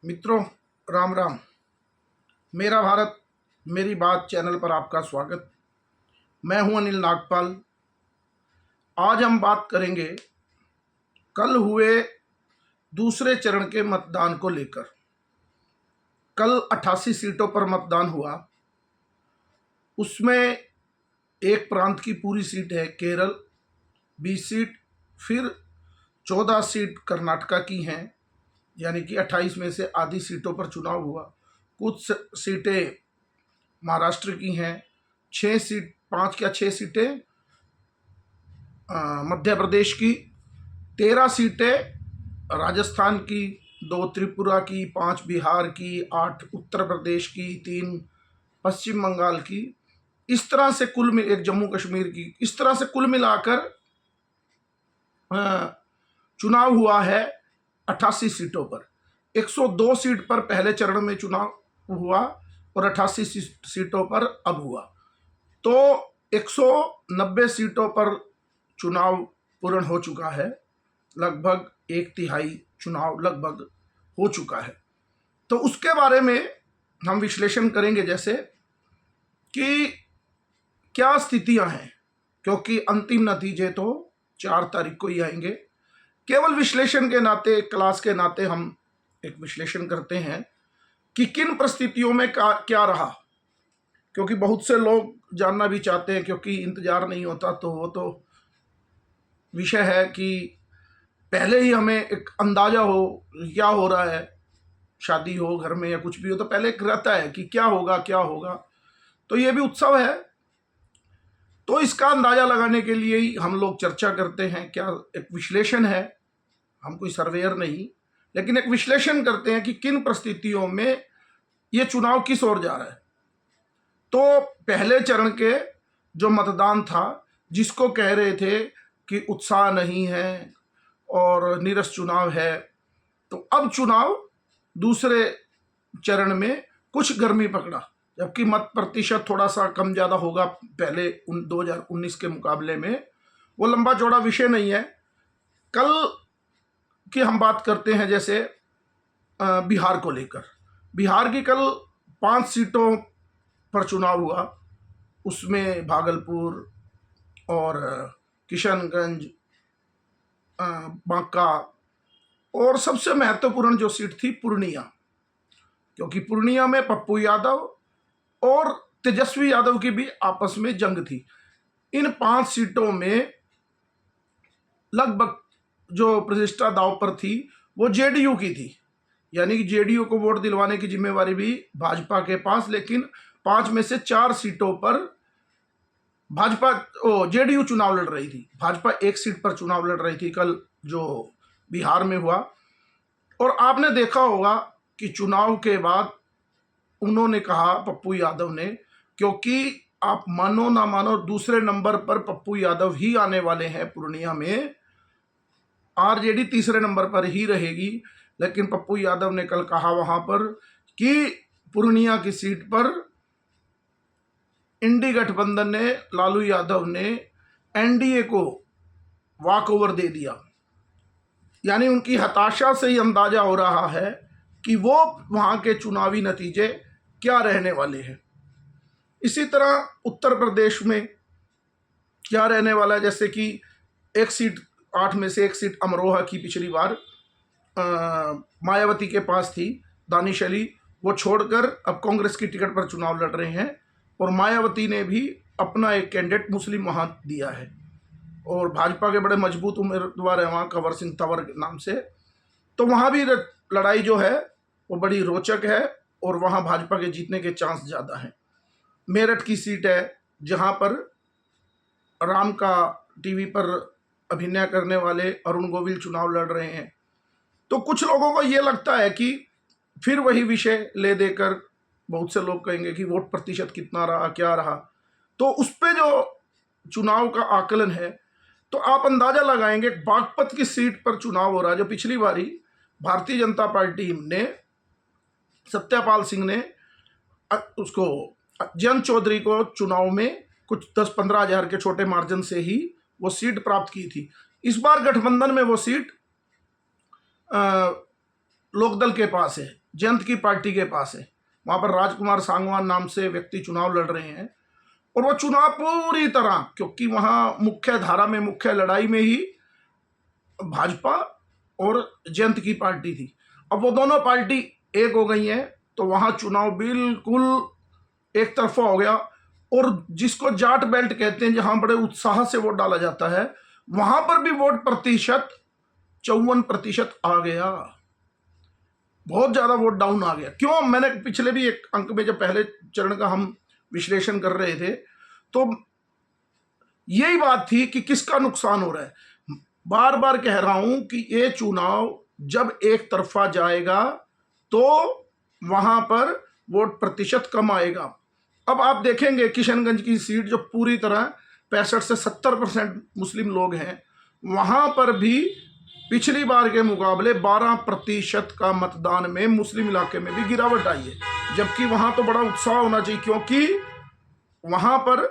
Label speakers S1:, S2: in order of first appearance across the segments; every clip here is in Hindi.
S1: मित्रों, राम राम। मेरा भारत मेरी बात चैनल पर आपका स्वागत। मैं हूं अनिल नागपाल। आज हम बात करेंगे कल हुए दूसरे चरण के मतदान को लेकर। कल 88 सीटों पर मतदान हुआ। उसमें एक प्रांत की पूरी सीट है केरल, 20 सीट, फिर 14 सीट कर्नाटका की हैं, यानी कि 28 में से आधी सीटों पर चुनाव हुआ। कुछ सीटें महाराष्ट्र की हैं, 5 या 6 सीटें मध्य प्रदेश की, 13 सीटें राजस्थान की, 2 त्रिपुरा की, 5 बिहार की, 8 उत्तर प्रदेश की, 3 पश्चिम बंगाल की, इस तरह से एक जम्मू कश्मीर की, इस तरह से कुल मिलाकर चुनाव हुआ है 88 सीटों पर। 102 सीट पर पहले चरण में चुनाव हुआ और 88 सीटों पर अब हुआ, तो 190 सीटों पर चुनाव पूर्ण हो चुका है। लगभग 1/3 चुनाव लगभग हो चुका है। तो उसके बारे में हम विश्लेषण करेंगे, जैसे कि क्या स्थितियां हैं, क्योंकि अंतिम नतीजे तो 4 तारीख को ही आएंगे। केवल विश्लेषण के नाते, क्लास के नाते हम एक विश्लेषण करते हैं कि किन परिस्थितियों में क्या रहा, क्योंकि बहुत से लोग जानना भी चाहते हैं, क्योंकि इंतजार नहीं होता। तो वो तो विषय है कि पहले ही हमें एक अंदाजा हो क्या हो रहा है, शादी हो घर में या कुछ भी हो, तो पहले एक रहता है कि क्या होगा क्या होगा। तो ये भी उत्सव है, तो इसका अंदाजा लगाने के लिए ही हम लोग चर्चा करते हैं। क्या एक विश्लेषण है, हम कोई सर्वेयर नहीं, लेकिन एक विश्लेषण करते हैं कि किन परिस्थितियों में ये चुनाव किस ओर जा रहा है। तो पहले चरण के जो मतदान था, जिसको कह रहे थे कि उत्साह नहीं है और नीरस चुनाव है, तो अब चुनाव दूसरे चरण में कुछ गर्मी पकड़ा, जबकि मत प्रतिशत थोड़ा सा कम ज़्यादा होगा पहले 2019 के मुकाबले में। वो लंबा चौड़ा विषय नहीं है। कल की हम बात करते हैं, जैसे बिहार को लेकर। बिहार की कल 5 सीटों पर चुनाव हुआ। उसमें भागलपुर और किशनगंज, बांका, और सबसे महत्वपूर्ण जो सीट थी पूर्णिया, क्योंकि पूर्णिया में पप्पू यादव और तेजस्वी यादव की भी आपस में जंग थी। इन 5 सीटों में लगभग जो प्रतिष्ठा दांव पर थी वो जेडीयू की थी, यानी कि जेडीयू को वोट दिलवाने की जिम्मेवारी भी भाजपा के पास। लेकिन 5 में से 4 सीटों पर जेडीयू चुनाव लड़ रही थी। भाजपा 1 सीट पर चुनाव लड़ रही थी कल, जो बिहार में हुआ। और आपने देखा होगा कि चुनाव के बाद उन्होंने कहा, पप्पू यादव ने, क्योंकि आप मानो ना मानो दूसरे नंबर पर पप्पू यादव ही आने वाले हैं पूर्णिया में, आरजेडी तीसरे नंबर पर ही रहेगी। लेकिन पप्पू यादव ने कल कहा वहां पर कि पूर्णिया की सीट पर इंडी गठबंधन ने, लालू यादव ने एनडीए को वॉक ओवर दे दिया। यानी उनकी हताशा से ही अंदाजा हो रहा है कि वो वहां के चुनावी नतीजे क्या रहने वाले हैं। इसी तरह उत्तर प्रदेश में क्या रहने वाला है, जैसे कि 1 सीट, 8 में से 1 सीट अमरोहा की पिछली बार मायावती के पास थी, दानिश अली, वो छोड़कर अब कांग्रेस की टिकट पर चुनाव लड़ रहे हैं। और मायावती ने भी अपना एक कैंडिडेट मुस्लिम वहाँ दिया है, और भाजपा के बड़े मजबूत उम्मीदवार हैं वहाँ, कंवर सिंह तंवर के नाम से। तो वहाँ भी लड़ाई जो है वो बड़ी रोचक है, और वहाँ भाजपा के जीतने के चांस ज़्यादा हैं। मेरठ की सीट है जहाँ पर राम का टीवी पर अभिनय करने वाले अरुण गोविल चुनाव लड़ रहे हैं। तो कुछ लोगों को ये लगता है कि फिर वही विषय ले देकर बहुत से लोग कहेंगे कि वोट प्रतिशत कितना रहा, क्या रहा। तो उस पर जो चुनाव का आकलन है, तो आप अंदाजा लगाएंगे, बागपत की सीट पर चुनाव हो रहा है, जो पिछली बारी भारतीय जनता पार्टी ने, सत्यपाल सिंह ने उसको, जयंत चौधरी को चुनाव में कुछ 10-15 हज़ार के छोटे मार्जिन से ही वो सीट प्राप्त की थी। इस बार गठबंधन में वो सीट लोकदल के पास है, जयंत की पार्टी के पास है। वहाँ पर राजकुमार सांगवान नाम से व्यक्ति चुनाव लड़ रहे हैं और वो चुनाव पूरी तरह, क्योंकि वहाँ मुख्य धारा में, मुख्य लड़ाई में ही भाजपा और जयंत की पार्टी थी। अब वो दोनों पार्टी एक हो गई हैं, तो वहाँ चुनाव बिल्कुल एक तरफा हो गया। और जिसको जाट बेल्ट कहते हैं, जहाँ बड़े उत्साह से वोट डाला जाता है, वहाँ पर भी वोट प्रतिशत 54% आ गया। बहुत ज़्यादा वोट डाउन आ गया। क्यों? मैंने पिछले भी एक अंक में जब पहले चरण का हम विश्लेषण कर रहे थे, तो यही बात थी कि किसका नुकसान हो रहा है। बार बार कह रहा हूं कि ये चुनाव जब एक तरफा जाएगा तो वहां पर वोट प्रतिशत कम आएगा। अब आप देखेंगे किशनगंज की सीट जो पूरी तरह 65 से 70% मुस्लिम लोग हैं, वहां पर भी पिछली बार के मुकाबले 12% का मतदान में मुस्लिम इलाके में भी गिरावट आई है। जबकि वहां तो बड़ा उत्साह होना चाहिए, क्योंकि वहां पर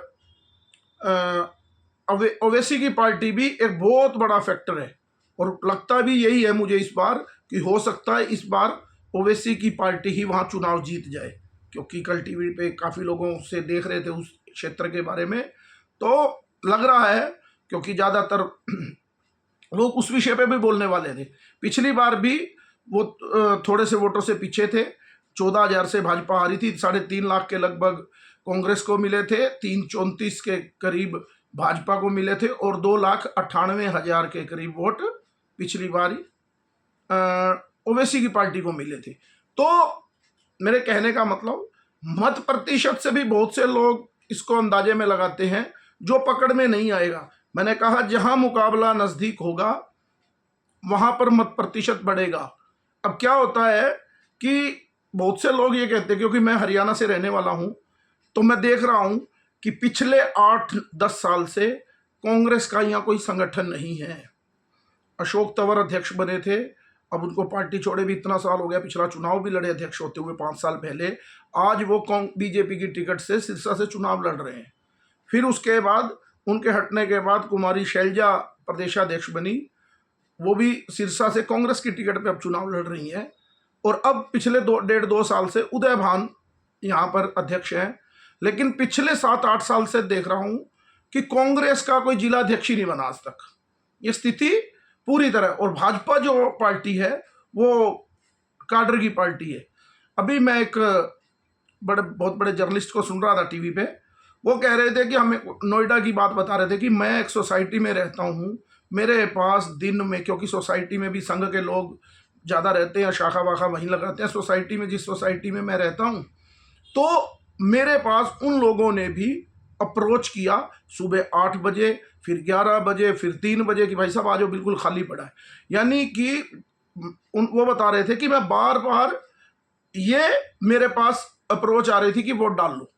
S1: ओवैसी की पार्टी भी एक बहुत बड़ा फैक्टर है। और लगता भी यही है मुझे इस बार कि हो सकता है इस बार ओवैसी की पार्टी ही वहां चुनाव जीत जाए, क्योंकि कल टीवी पे काफ़ी लोगों से देख रहे थे उस क्षेत्र के बारे में, तो लग रहा है, क्योंकि ज़्यादातर लोग उस विषय पे भी बोलने वाले थे। पिछली बार भी वो थोड़े से वोटों से पीछे थे। 14,000 से भाजपा हारी थी, 3.5 लाख के लगभग कांग्रेस को मिले थे, 334 के करीब भाजपा को मिले थे और 2,98,000 के करीब वोट पिछली बारी ओवैसी की पार्टी को मिले थे। तो मेरे कहने का मतलब, मत प्रतिशत से भी बहुत से लोग इसको अंदाजे में लगाते हैं, जो पकड़ में नहीं आएगा। मैंने कहा जहां मुकाबला नजदीक होगा वहां पर मत प्रतिशत बढ़ेगा। अब क्या होता है कि बहुत से लोग ये कहते हैं, क्योंकि मैं हरियाणा से रहने वाला हूं, तो मैं देख रहा हूं कि पिछले 8-10 साल से कांग्रेस का यहाँ कोई संगठन नहीं है। अशोक तंवर अध्यक्ष बने थे, अब उनको पार्टी छोड़े भी इतना साल हो गया, पिछला चुनाव भी लड़े अध्यक्ष होते हुए 5 साल पहले। आज वो बीजेपी की टिकट से सिरसा से चुनाव लड़ रहे हैं। फिर उसके बाद उनके हटने के बाद कुमारी शैलजा प्रदेशाध्यक्ष बनी, वो भी सिरसा से कांग्रेस की टिकट पे अब चुनाव लड़ रही हैं। और अब पिछले 1.5-2 साल से उदय भान यहाँ पर अध्यक्ष हैं। लेकिन पिछले 7-8 साल से देख रहा हूँ कि कांग्रेस का कोई जिला अध्यक्ष ही नहीं बना आज तक। ये स्थिति पूरी तरह, और भाजपा जो पार्टी है वो काडर की पार्टी है। अभी मैं एक बहुत बड़े जर्नलिस्ट को सुन रहा था टीवी पे, वो कह रहे थे कि हमें नोएडा की बात बता रहे थे कि मैं एक सोसाइटी में रहता हूँ, मेरे पास दिन में, क्योंकि सोसाइटी में भी संघ के लोग ज़्यादा रहते हैं, शाखा वाखा वहीं लगाते हैं सोसाइटी में, जिस सोसाइटी में मैं रहता हूँ, तो मेरे पास उन लोगों ने भी अप्रोच किया सुबह 8 बजे, फिर 11 बजे, फिर 3 बजे कि भाई साहब आज वो बिल्कुल खाली पड़ा है। यानी कि वो बता रहे थे कि मैं बार बार ये मेरे पास अप्रोच आ रही थी कि वोट डाल लो,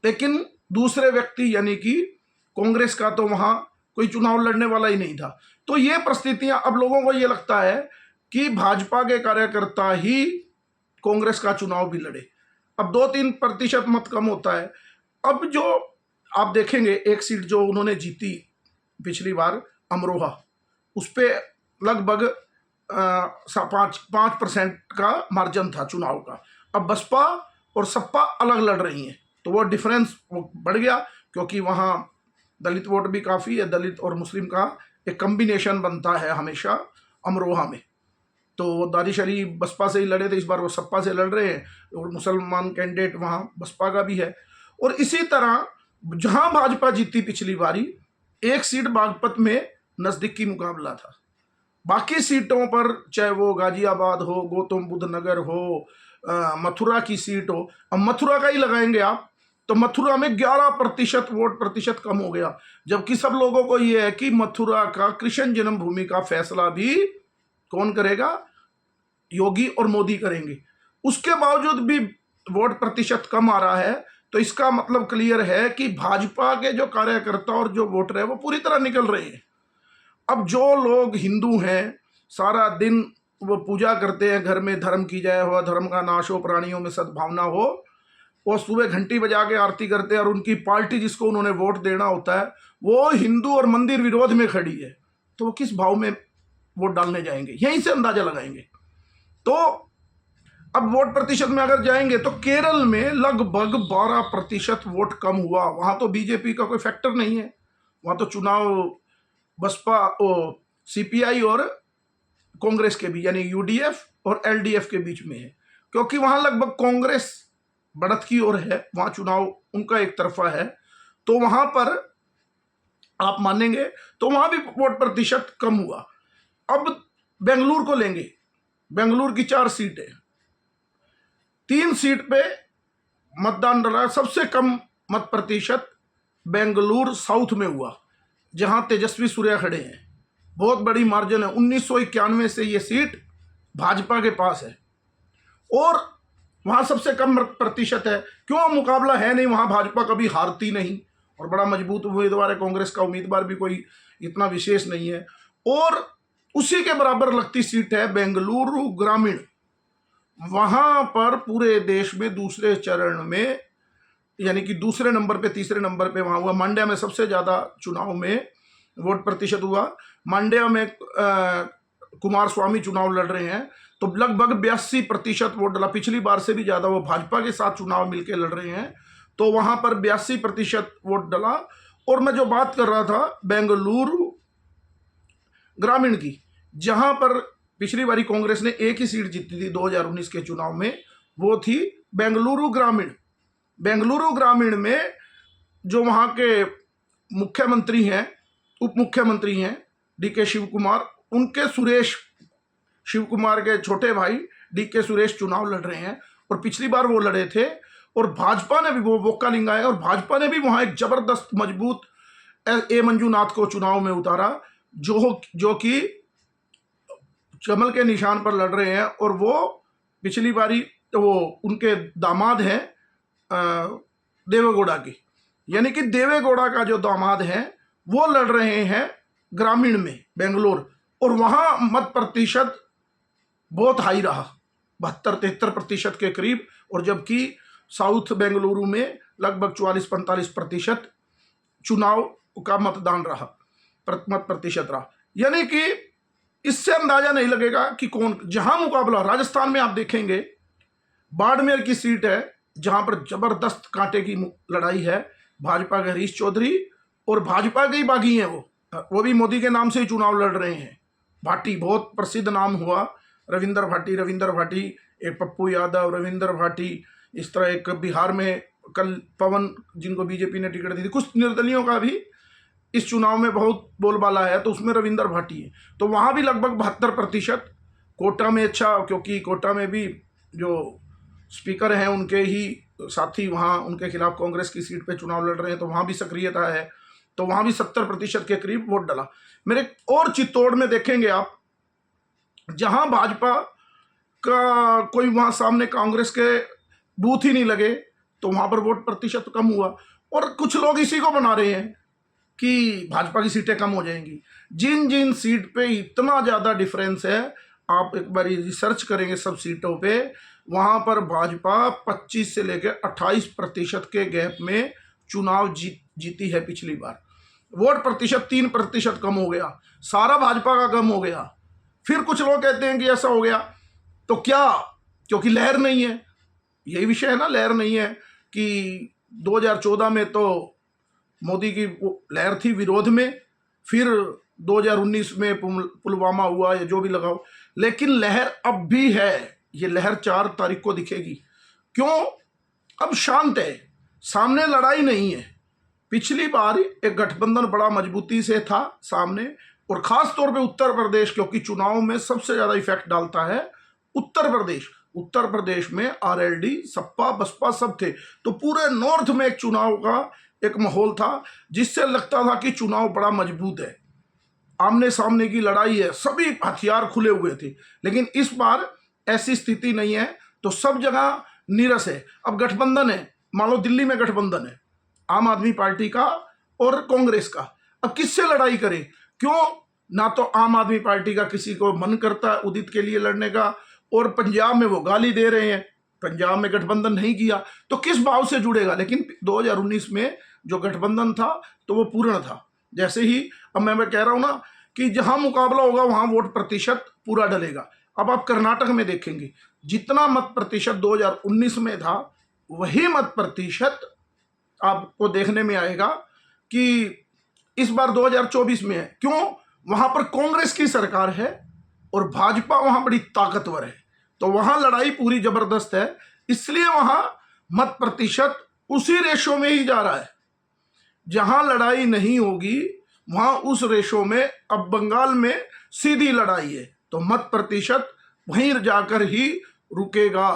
S1: लेकिन दूसरे व्यक्ति यानी कि कांग्रेस का तो वहां कोई चुनाव लड़ने वाला ही नहीं था। तो ये परिस्थितियां, अब लोगों को ये लगता है कि भाजपा के कार्यकर्ता ही कांग्रेस का चुनाव भी लड़े। अब 2-3% मत कम होता है। अब जो आप देखेंगे एक सीट जो उन्होंने जीती पिछली बार, अमरोहा, उस पर लगभग 5% का मार्जिन था चुनाव का। अब बसपा और सपा अलग लड़ रही हैं, तो वो डिफरेंस वो बढ़ गया, क्योंकि वहाँ दलित वोट भी काफ़ी है, दलित और मुस्लिम का एक कम्बिनेशन बनता है हमेशा अमरोहा में। तो वो दानिश अली बसपा से ही लड़े थे, इस बार वो सपा से लड़ रहे हैं, और मुसलमान कैंडिडेट वहाँ बसपा का भी है। और इसी तरह जहाँ भाजपा जीती पिछली बारी, एक सीट बागपत में नज़दीकी मुकाबला था। बाकी सीटों पर, चाहे वो गाजियाबाद हो, गौतम बुद्ध नगर हो, मथुरा की सीट हो, अब मथुरा का ही लगाएंगे आप, तो मथुरा में 11% वोट प्रतिशत कम हो गया। जबकि सब लोगों को ये है कि मथुरा का कृष्ण जन्मभूमि का फैसला भी कौन करेगा? योगी और मोदी करेंगे। उसके बावजूद भी वोट प्रतिशत कम आ रहा है, तो इसका मतलब क्लियर है कि भाजपा के जो कार्यकर्ता और जो वोटर है वो पूरी तरह निकल रहे हैं। अब जो लोग हिंदू हैं, सारा दिन वो पूजा करते हैं, घर में धर्म की जय हो, धर्म का नाश हो, प्राणियों में सद्भावना हो, वो सुबह घंटी बजा के आरती करते हैं, और उनकी पार्टी जिसको उन्होंने वोट देना होता है वो हिंदू और मंदिर विरोध में खड़ी है, तो वो किस भाव में वोट डालने जाएंगे? यहीं से अंदाजा लगाएंगे। तो अब वोट प्रतिशत में अगर जाएंगे तो केरल में लगभग 12% वोट कम हुआ। वहां तो बीजेपी का कोई फैक्टर नहीं है, वहां तो चुनाव बसपा सीपीआई और कांग्रेस के बीच यानी यूडीएफ और एलडीएफ के बीच में है, क्योंकि वहां लगभग कांग्रेस बढ़त की ओर है, वहां चुनाव उनका एक तरफा है। तो वहां पर आप मानेंगे तो वहां भी वोट प्रतिशत कम हुआ। अब बेंगलुरु को लेंगे, बेंगलुरु की 4 सीटें, 3 सीट पे मतदान डरा। सबसे कम मत प्रतिशत बेंगलुरु साउथ में हुआ, जहां तेजस्वी सूर्या खड़े हैं। बहुत बड़ी मार्जिन है, 1991 से ये सीट भाजपा के पास है और वहां सबसे कम मत प्रतिशत है। क्यों? मुकाबला है नहीं, वहां भाजपा कभी हारती नहीं और बड़ा मजबूत उम्मीदवार है। कांग्रेस का उम्मीदवार भी कोई इतना विशेष नहीं है। और उसी के बराबर लगती सीट है बेंगलुरु ग्रामीण। वहां पर पूरे देश में दूसरे चरण में यानी कि दूसरे नंबर पे, तीसरे नंबर पे वहां हुआ। मांड्या में सबसे ज्यादा चुनाव में वोट प्रतिशत हुआ। मांड्या में कुमार स्वामी चुनाव लड़ रहे हैं तो लगभग 82% वोट डला। पिछली बार से भी ज्यादा, वो भाजपा के साथ चुनाव मिलकर लड़ रहे हैं तो वहां पर 82% वोट डला। और मैं जो बात कर रहा था बेंगलुरु ग्रामीण की, जहां पर पिछली बारी कांग्रेस ने एक ही सीट जीती थी 2019 के चुनाव में, वो थी बेंगलुरु ग्रामीण। बेंगलुरु ग्रामीण में जो वहां के मुख्यमंत्री हैं, उप मुख्यमंत्री हैं डीके शिव कुमार, उनके सुरेश शिव कुमार के छोटे भाई डीके सुरेश चुनाव लड़ रहे हैं। और पिछली बार वो लड़े थे और भाजपा ने भी, वो वोक्कालिंगा है, और भाजपा ने भी वहां एक जबरदस्त मजबूत ए मंजूनाथ को चुनाव में उतारा, जो कि कमल के निशान पर लड़ रहे हैं। और वो पिछली बारी तो वो उनके दामाद हैं देवेगौड़ा की, यानी कि देवेगौड़ा का जो दामाद है वो लड़ रहे हैं ग्रामीण में बेंगलोर। और वहां मत प्रतिशत बहुत हाई रहा, 72-73% के करीब। और जबकि साउथ बेंगलुरु में लगभग 44-45% चुनाव का मतदान रहा, मत प्रतिशत रहा। यानी कि इससे अंदाजा नहीं लगेगा कि कौन, जहां मुकाबला राजस्थान में आप देखेंगे, बाड़मेर की सीट है जहां पर जबरदस्त कांटे की लड़ाई है। भाजपा के हरीश चौधरी और भाजपा के ही बागी हैं, वो भी मोदी के नाम से ही चुनाव लड़ रहे हैं। भाटी बहुत प्रसिद्ध नाम हुआ, रविंदर भाटी, एक पप्पू यादव, रविंदर भाटी, इस तरह एक बिहार में कल पवन जिनको बीजेपी ने टिकट दी थी। कुछ निर्दलियों का भी इस चुनाव में बहुत बोलबाला है, तो उसमें रविंदर भाटी है। तो वहां भी लगभग 72%। कोटा में अच्छा, क्योंकि कोटा में भी जो स्पीकर हैं उनके ही साथी वहां उनके खिलाफ कांग्रेस की सीट पे चुनाव लड़ रहे हैं, तो वहां भी सक्रियता है। तो वहां भी 70% के करीब वोट डला। मेरे और चित्तौड़ में देखेंगे आप, जहां भाजपा का कोई वहां सामने कांग्रेस के बूथ ही नहीं लगे, तो वहां पर वोट प्रतिशत कम हुआ। और कुछ लोग इसी को बना रहे हैं कि भाजपा की सीटें कम हो जाएंगी। जिन जिन सीट पे इतना ज़्यादा डिफरेंस है, आप एक बार रिसर्च करेंगे सब सीटों पे, वहां पर भाजपा 25 से लेकर 28% के गैप में चुनाव जीती है। पिछली बार वोट प्रतिशत 3% कम हो गया, सारा भाजपा का कम हो गया। फिर कुछ लोग कहते हैं कि ऐसा हो गया तो क्या, क्योंकि लहर नहीं है, यही विषय है ना, लहर नहीं है। कि 2014 में तो मोदी की लहर थी विरोध में, फिर 2019 में पुलवामा हुआ या जो भी लगाओ, लेकिन लहर अब भी है। ये लहर 4 तारीख को दिखेगी। क्यों? अब शांत है, सामने लड़ाई नहीं है। पिछली बार एक गठबंधन बड़ा मजबूती से था सामने, और खास तौर पे उत्तर प्रदेश, क्योंकि चुनाव में सबसे ज्यादा इफेक्ट डालता है उत्तर प्रदेश। उत्तर प्रदेश में आरएलडी, सपा, बसपा सब थे, तो पूरे नॉर्थ में एक चुनाव का एक माहौल था, जिससे लगता था कि चुनाव बड़ा मजबूत है, आमने सामने की लड़ाई है, सभी हथियार खुले हुए थे। लेकिन इस बार ऐसी स्थिति नहीं है, तो सब जगह नीरस है। अब गठबंधन है, मान लो दिल्ली में गठबंधन है आम आदमी पार्टी का और कांग्रेस का। अब किससे लड़ाई करे? क्यों? ना तो आम आदमी पार्टी का किसी को मन करता है उदित के लिए लड़ने का, और पंजाब में वो गाली दे रहे हैं, पंजाब में गठबंधन नहीं किया तो किस भाव से जुड़ेगा। लेकिन 2019 में जो गठबंधन था तो वो पूर्ण था। जैसे ही अब मैं कह रहा हूं ना कि जहां मुकाबला होगा वहां वोट प्रतिशत पूरा डलेगा। अब आप कर्नाटक में देखेंगे जितना मत प्रतिशत 2019 में था वही मत प्रतिशत आपको देखने में आएगा कि इस बार 2024 में है। क्यों? वहां पर कांग्रेस की सरकार है और भाजपा वहां बड़ी ताकतवर है, तो वहां लड़ाई पूरी जबरदस्त है, इसलिए वहां मत प्रतिशत उसी रेशो में ही जा रहा है। जहां लड़ाई नहीं होगी वहां उस रेशो में, अब बंगाल में सीधी लड़ाई है तो मत प्रतिशत वहीं जाकर ही रुकेगा,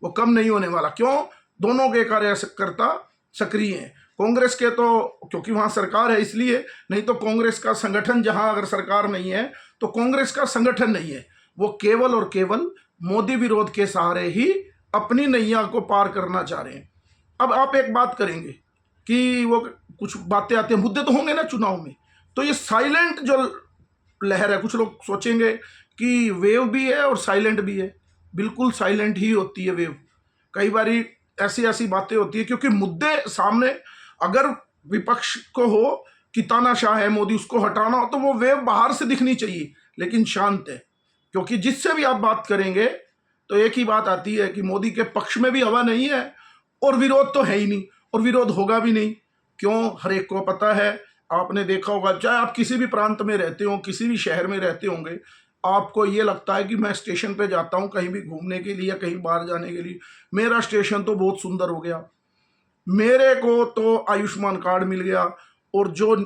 S1: वो कम नहीं होने वाला। क्यों? दोनों के कार्यकर्ता सक्रिय हैं। कांग्रेस के तो क्योंकि वहां सरकार है इसलिए, नहीं तो कांग्रेस का संगठन, जहां अगर सरकार नहीं है तो कांग्रेस का संगठन नहीं है, वो केवल और केवल मोदी विरोध के सहारे ही अपनी नैया को पार करना चाह रहे हैं। अब आप एक बात करेंगे कि वो कुछ बातें आती हैं, मुद्दे तो होंगे ना चुनाव में, तो ये साइलेंट जो लहर है, कुछ लोग सोचेंगे कि वेव भी है और साइलेंट भी है, बिल्कुल साइलेंट ही होती है वेव। कई बारी ऐसी ऐसी बातें होती है क्योंकि मुद्दे सामने, अगर विपक्ष को हो कि तानाशाह है मोदी, उसको हटाना हो, तो वो वेव बाहर से दिखनी चाहिए, लेकिन शांत है। क्योंकि जिससे भी आप बात करेंगे तो एक ही बात आती है कि मोदी के पक्ष में भी हवा नहीं है और विरोध तो है ही नहीं, और विरोध होगा भी नहीं। क्यों? हर एक को पता है, आपने देखा होगा, चाहे आप किसी भी प्रांत में रहते हो, किसी भी शहर में रहते होंगे, आपको ये लगता है कि मैं स्टेशन पे जाता हूँ कहीं भी घूमने के लिए या कहीं बाहर जाने के लिए, मेरा स्टेशन तो बहुत सुंदर हो गया, मेरे को तो आयुष्मान कार्ड मिल गया, और जो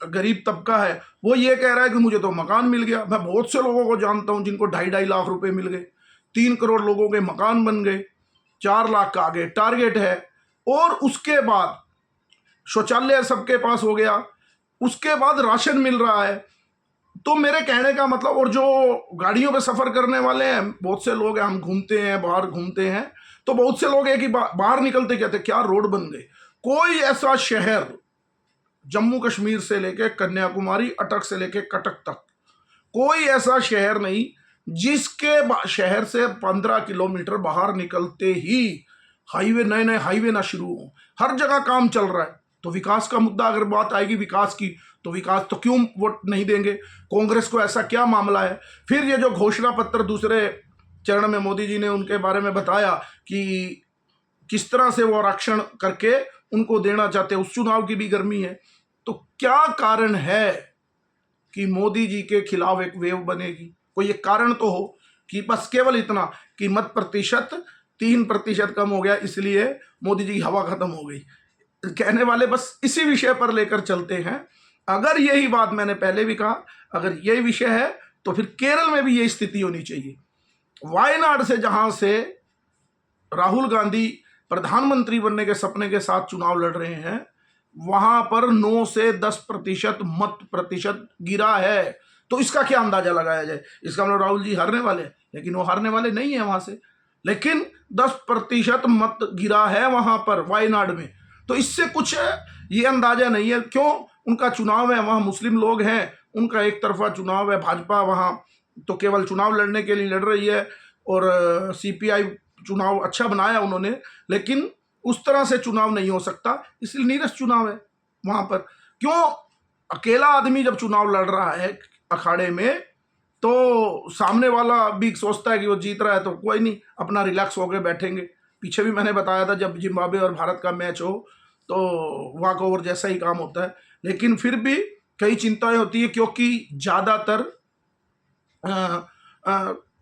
S1: गरीब तबका है वो ये कह रहा है कि मुझे तो मकान मिल गया। मैं बहुत से लोगों को जानता हूं जिनको 2.5 लाख रुपए मिल गए, 3 करोड़ लोगों के मकान बन गए, 4 लाख का आगे टारगेट है, और उसके बाद शौचालय सबके पास हो गया, उसके बाद राशन मिल रहा है। तो मेरे कहने का मतलब, और जो गाड़ियों पे सफर करने वाले हैं, बहुत से लोग हैं, हम घूमते हैं, बाहर घूमते हैं, तो बहुत से लोग हैं कि बाहर निकलते कहते क्या रोड बन गए। कोई ऐसा शहर, जम्मू कश्मीर से लेके कन्याकुमारी, अटक से लेके कटक तक, कोई ऐसा शहर नहीं जिसके शहर से 15 किलोमीटर बाहर निकलते ही हाईवे, नए नए हाईवे ना शुरू हो। हर जगह काम चल रहा है। तो विकास का मुद्दा अगर बात आएगी विकास की, तो विकास तो क्यों वोट नहीं देंगे कांग्रेस को? ऐसा क्या मामला है? फिर ये जो घोषणा पत्र दूसरे चरण में मोदी जी ने उनके बारे में बताया कि किस तरह से वो आरक्षण करके उनको देना चाहते हैं, उस चुनाव की भी गर्मी है। तो क्या कारण है कि मोदी जी के खिलाफ एक वेव बनेगी? कोई एक कारण तो हो कि बस केवल इतना कि मत प्रतिशत 3% कम हो गया इसलिए मोदी जी की हवा खत्म हो गई। कहने वाले बस इसी विषय पर लेकर चलते हैं। अगर यही बात, मैंने पहले भी कहा, अगर यही विषय है तो फिर केरल में भी यही स्थिति होनी चाहिए। वायनाड से, जहां से राहुल गांधी प्रधानमंत्री बनने के सपने के साथ चुनाव लड़ रहे हैं, वहां पर 9 से 10% मत प्रतिशत गिरा है। तो इसका क्या अंदाजा लगाया जाए? इसका मतलब राहुल जी हारने वाले हैं, लेकिन वो हारने वाले नहीं है वहां से, लेकिन 10% मत गिरा है वहां पर वायनाड में। तो इससे कुछ ये अंदाजा नहीं है। क्यों? उनका चुनाव है, वहां मुस्लिम लोग हैं, उनका एक तरफा चुनाव है। भाजपा वहां तो केवल चुनाव लड़ने के लिए लड़ रही है, और सीपीआई चुनाव अच्छा बनाया उन्होंने, लेकिन उस तरह से चुनाव नहीं हो सकता, इसलिए नीरस चुनाव है वहां पर। क्यों? अकेला आदमी जब चुनाव लड़ रहा है अखाड़े में, तो सामने वाला भी सोचता है कि वो जीत रहा है तो कोई नहीं, अपना रिलैक्स होकर बैठेंगे। पीछे भी मैंने बताया था, जब जिम्बाब्वे और भारत का मैच हो तो वॉक ओवर जैसा ही काम होता है, लेकिन फिर भी कई चिंताएं होती है, क्योंकि ज़्यादातर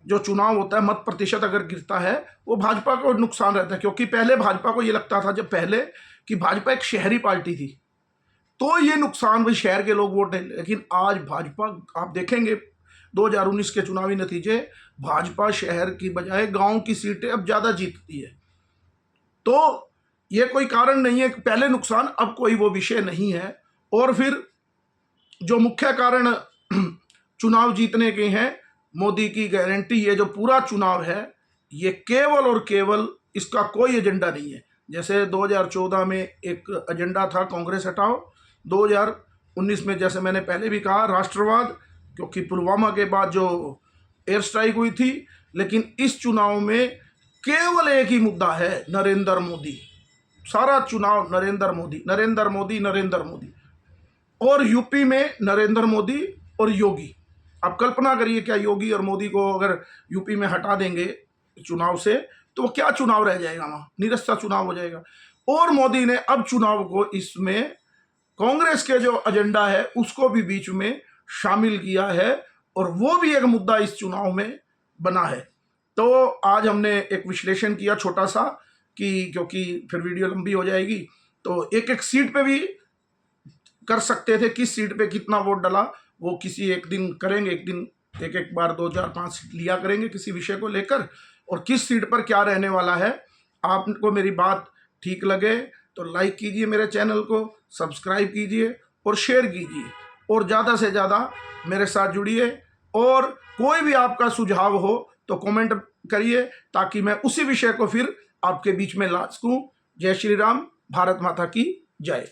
S1: जो चुनाव होता है, मत प्रतिशत अगर गिरता है वो भाजपा को नुकसान रहता है। क्योंकि पहले भाजपा को ये लगता था, जब पहले, कि भाजपा एक शहरी पार्टी थी, तो ये नुकसान भाई शहर के लोग वोट है। लेकिन आज भाजपा, आप देखेंगे 2019 के चुनावी नतीजे, भाजपा शहर की बजाय गांव की सीटें अब ज़्यादा जीतती है। तो ये कोई कारण नहीं है, पहले नुकसान, अब कोई वो विषय नहीं है। और फिर जो मुख्य कारण चुनाव जीतने के हैं, मोदी की गारंटी, ये जो पूरा चुनाव है ये केवल और केवल, इसका कोई एजेंडा नहीं है। जैसे 2014 में एक एजेंडा था कांग्रेस हटाओ, 2019 में जैसे मैंने पहले भी कहा राष्ट्रवाद, क्योंकि पुलवामा के बाद जो एयर स्ट्राइक हुई थी। लेकिन इस चुनाव में केवल एक ही मुद्दा है, नरेंद्र मोदी। सारा चुनाव नरेंद्र मोदी, नरेंद्र मोदी, नरेंद्र मोदी। और यूपी में नरेंद्र मोदी और योगी, आप कल्पना करिए, क्या योगी और मोदी को अगर यूपी में हटा देंगे चुनाव से तो वो क्या चुनाव रह जाएगा, वहां निरस्ता चुनाव हो जाएगा। और मोदी ने अब चुनाव को इसमें कांग्रेस के जो एजेंडा है उसको भी बीच में शामिल किया है, और वो भी एक मुद्दा इस चुनाव में बना है। तो आज हमने एक विश्लेषण किया छोटा सा, कि क्योंकि फिर वीडियो लंबी हो जाएगी, तो एक एक सीट पे भी कर सकते थे, किस सीट पे कितना वोट डला वो किसी एक दिन करेंगे, एक दिन एक एक बार 2 4 5 सीट लिया करेंगे किसी विषय को लेकर, और किस सीट पर क्या रहने वाला है। आपको मेरी बात ठीक लगे तो लाइक कीजिए, मेरे चैनल को सब्सक्राइब कीजिए और शेयर कीजिए, और ज़्यादा से ज़्यादा मेरे साथ जुड़िए। और कोई भी आपका सुझाव हो तो कमेंट करिए, ताकि मैं उसी विषय को फिर आपके बीच में ला सकूं। जय श्री राम, भारत माता की जय।